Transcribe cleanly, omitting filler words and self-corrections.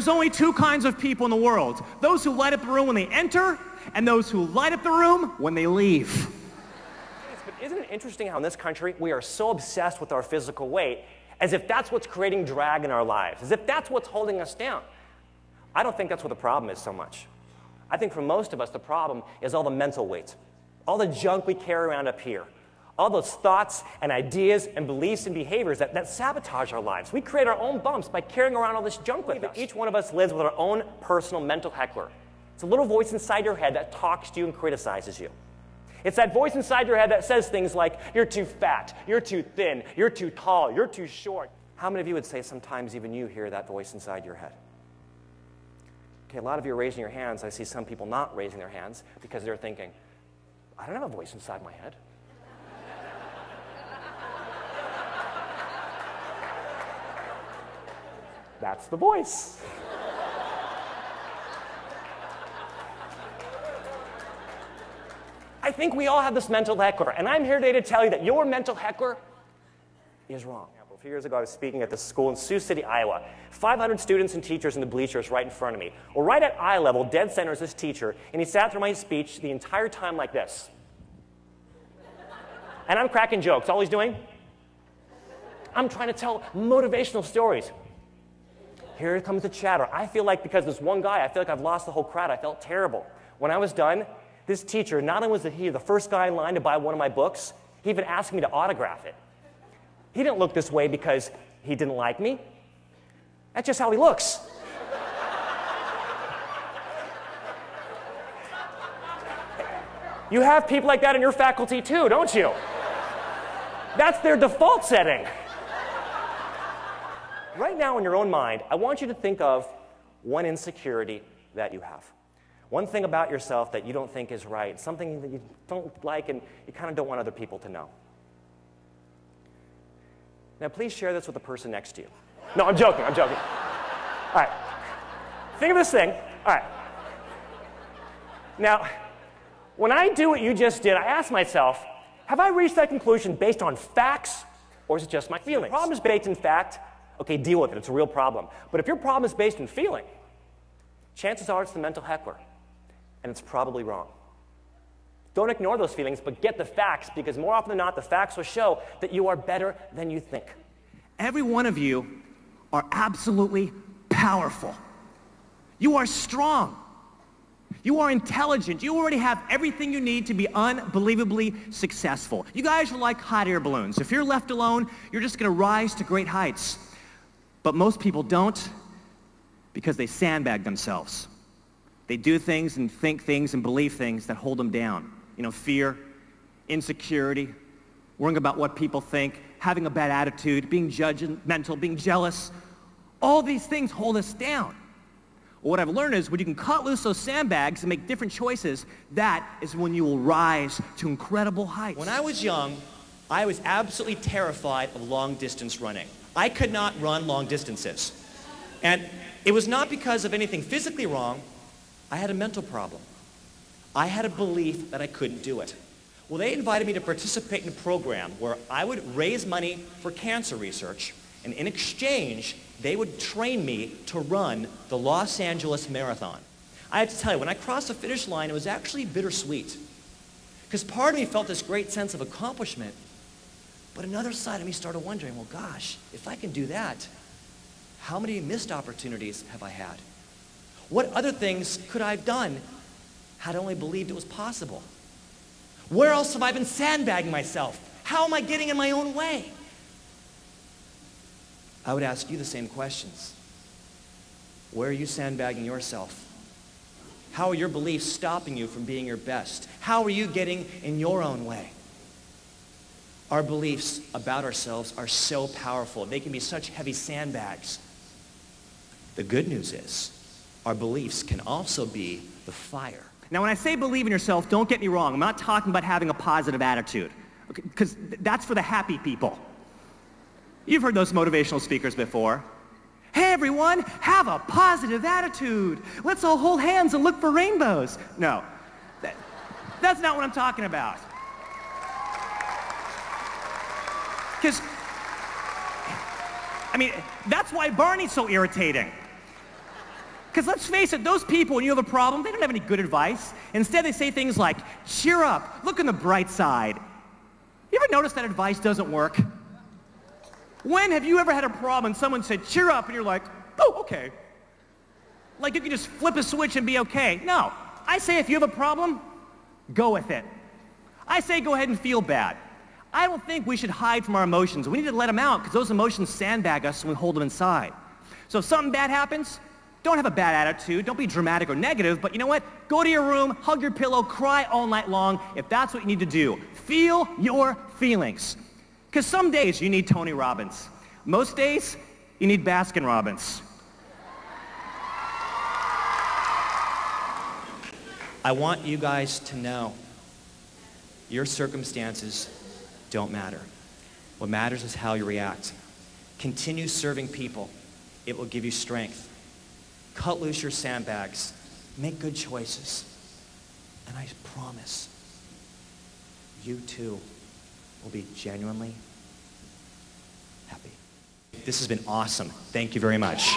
there's only two kinds of people in the world. Those who light up the room when they enter, and those who light up the room when they leave. But isn't it interesting how in this country we are so obsessed with our physical weight, as if that's what's creating drag in our lives, as if that's what's holding us down? I don't think that's what the problem is so much. I think for most of us the problem is all the mental weight, all the junk we carry around up here, all those thoughts and ideas and beliefs and behaviors that sabotage our lives. We create our own bumps by carrying around all this junk with us. Each one of us lives with our own personal mental heckler. It's a little voice inside your head that talks to you and criticizes you. It's that voice inside your head that says things like, you're too fat, you're too thin, you're too tall, you're too short. How many of you would say sometimes even you hear that voice inside your head? Okay, a lot of you are raising your hands. I see some people not raising their hands because they're thinking, I don't have a voice inside my head. That's the voice. I think we all have this mental heckler, and I'm here today to tell you that your mental heckler is wrong. A few years ago, I was speaking at this school in Sioux City, Iowa. 500 students and teachers in the bleachers right in front of me. Well, right at eye level, dead center is this teacher, and he sat through my speech the entire time like this. And I'm cracking jokes. All he's doing? I'm trying to tell motivational stories. Here comes the chatter. I feel like because this one guy, I feel like I've lost the whole crowd. I felt terrible. When I was done, this teacher, not only was he the first guy in line to buy one of my books, he even asked me to autograph it. He didn't look this way because he didn't like me. That's just how he looks. You have people like that in your faculty too, don't you? That's their default setting. Right now in your own mind, I want you to think of one insecurity that you have. One thing about yourself that you don't think is right, something that you don't like and you kind of don't want other people to know. Now please share this with the person next to you. No, I'm joking, I'm joking. All right, think of this thing. All right. Now, when I do what you just did, I ask myself, have I reached that conclusion based on facts or is it just my feelings? If your problem is based in fact, okay, deal with it, it's a real problem. But if your problem is based in feeling, chances are it's the mental heckler, and it's probably wrong. Don't ignore those feelings, but get the facts, because more often than not, the facts will show that you are better than you think. Every one of you are absolutely powerful. You are strong. You are intelligent. You already have everything you need to be unbelievably successful. You guys are like hot air balloons. If you're left alone, you're just going to rise to great heights. But most people don't, because they sandbag themselves. They do things and think things and believe things that hold them down. You know, fear, insecurity, worrying about what people think, having a bad attitude, being judgmental, being jealous. All these things hold us down. Well, what I've learned is when you can cut loose those sandbags and make different choices, that is when you will rise to incredible heights. When I was young, I was absolutely terrified of long-distance running. I could not run long distances. And it was not because of anything physically wrong. I had a mental problem. I had a belief that I couldn't do it. Well, they invited me to participate in a program where I would raise money for cancer research, and in exchange, they would train me to run the Los Angeles Marathon. I have to tell you, when I crossed the finish line, it was actually bittersweet. Because part of me felt this great sense of accomplishment, but another side of me started wondering, well, gosh, if I can do that, how many missed opportunities have I had? What other things could I have done had I only believed it was possible? Where else have I been sandbagging myself? How am I getting in my own way? I would ask you the same questions. Where are you sandbagging yourself? How are your beliefs stopping you from being your best? How are you getting in your own way? Our beliefs about ourselves are so powerful. They can be such heavy sandbags. The good news is, our beliefs can also be the fire. Now, when I say believe in yourself, don't get me wrong. I'm not talking about having a positive attitude, because that's for the happy people. You've heard those motivational speakers before. Hey, everyone, have a positive attitude. Let's all hold hands and look for rainbows. No, that's not what I'm talking about. Because, I mean, that's why Barney's so irritating. Because let's face it, those people, when you have a problem, they don't have any good advice. Instead, they say things like, cheer up, look on the bright side. You ever notice that advice doesn't work? When have you ever had a problem and someone said, cheer up, and you're like, oh, okay. Like you can just flip a switch and be okay. No. I say if you have a problem, go with it. I say go ahead and feel bad. I don't think we should hide from our emotions. We need to let them out because those emotions sandbag us when we hold them inside. So if something bad happens, don't have a bad attitude. Don't be dramatic or negative, but you know what? Go to your room, hug your pillow, cry all night long if that's what you need to do. Feel your feelings. Because some days you need Tony Robbins. Most days, you need Baskin Robbins. I want you guys to know your circumstances don't matter. What matters is how you react. Continue serving people. It will give you strength. Cut loose your sandbags. Make good choices. And I promise, you too will be genuinely happy. This has been awesome. Thank you very much.